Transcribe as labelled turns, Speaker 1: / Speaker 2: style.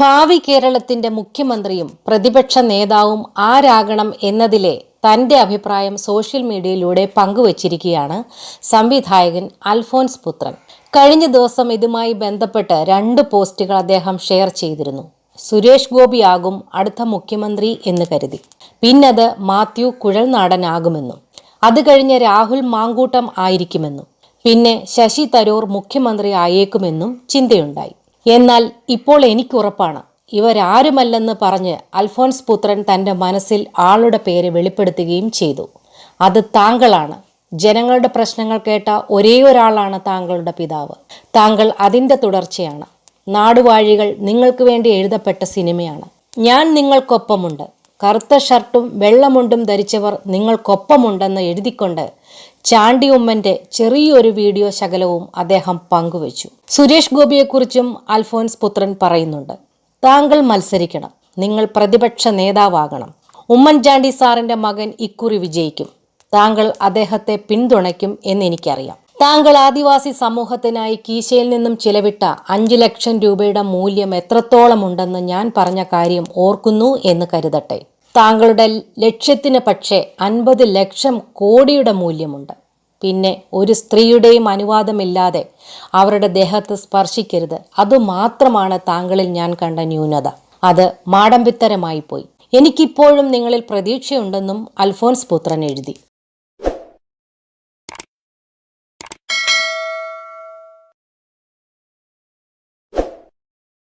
Speaker 1: ഭാവി കേരളത്തിന്റെ മുഖ്യമന്ത്രിയും പ്രതിപക്ഷ നേതാവും ആരാകണം എന്നതിലെ തന്റെ അഭിപ്രായം സോഷ്യൽ മീഡിയയിലൂടെ പങ്കുവച്ചിരിക്കുകയാണ് സംവിധായകൻ അൽഫോൻസ് പുത്രൻ. കഴിഞ്ഞ ദിവസം ഇതുമായി ബന്ധപ്പെട്ട് 2 പോസ്റ്റുകൾ അദ്ദേഹം ഷെയർ ചെയ്തിരുന്നു. സുരേഷ് ഗോപിയാകും അടുത്ത മുഖ്യമന്ത്രി എന്ന് കരുതി, പിന്നത് മാത്യു കുഴൽനാടനാകുമെന്നും അത് കഴിഞ്ഞ് രാഹുൽ മാങ്കൂട്ടം ആയിരിക്കുമെന്നും പിന്നെ ശശി തരൂർ മുഖ്യമന്ത്രി ആയേക്കുമെന്നും ചിന്തയുണ്ടായി. എന്നാൽ ഇപ്പോൾ എനിക്കുറപ്പാണ് ഇവരാരുമല്ലെന്ന് പറഞ്ഞ് അൽഫോൻസ് പുത്രൻ തൻ്റെ മനസ്സിൽ ആളുടെ പേര് വെളിപ്പെടുത്തുകയും ചെയ്തു. അത് താങ്കളാണ്. ജനങ്ങളുടെ പ്രശ്നങ്ങൾ കേട്ട ഒരേ ഒരാളാണ് താങ്കളുടെ പിതാവ്. താങ്കൾ അതിൻ്റെ തുടർച്ചയാണ്. നാടുവാഴികൾ നിങ്ങൾക്ക് വേണ്ടി എഴുതപ്പെട്ട സിനിമയാണ്. ഞാൻ നിങ്ങൾക്കൊപ്പമുണ്ട്. കറുത്ത ഷർട്ടും വെള്ളമുണ്ടും ധരിച്ചവർ നിങ്ങൾക്കൊപ്പമുണ്ടെന്ന് എഴുതിക്കൊണ്ട് ചാണ്ടി ഉമ്മന്റെ ചെറിയൊരു വീഡിയോ ശകലവും അദ്ദേഹം പങ്കുവച്ചു. സുരേഷ് ഗോപിയെക്കുറിച്ചും അൽഫോൻസ് പുത്രൻ പറയുന്നുണ്ട്. താങ്കൾ മത്സരിക്കണം. നിങ്ങൾ പ്രതിപക്ഷ നേതാവാകണം. ഉമ്മൻചാണ്ടി സാറിന്റെ മകൻ ഇക്കുറി വിജയിക്കും. താങ്കൾ അദ്ദേഹത്തെ പിന്തുണയ്ക്കും എന്നെനിക്കറിയാം. താങ്കൾ ആദിവാസി സമൂഹത്തിനായി കീശയിൽ നിന്നും ചിലവിട്ട 5 ലക്ഷം രൂപയുടെ മൂല്യം എത്രത്തോളം ഉണ്ടെന്ന് ഞാൻ പറഞ്ഞ കാര്യം ഓർക്കുന്നു എന്ന് കരുതട്ടെ. താങ്കളുടെ ലക്ഷ്യത്തിന് പക്ഷേ 50 ലക്ഷം കോടിയുടെ മൂല്യമുണ്ട്. പിന്നെ ഒരു സ്ത്രീയുടെയും അനുവാദമില്ലാതെ അവരുടെ ദേഹത്ത് സ്പർശിക്കരുത്. അതുമാത്രമാണ് താങ്കളിൽ ഞാൻ കണ്ട ന്യൂനത. അത് മാടമ്പിത്തരമായി പോയി. എനിക്കിപ്പോഴും നിങ്ങളിൽ പ്രതീക്ഷയുണ്ടെന്നും അൽഫോൻസ് പുത്രൻ എഴുതി.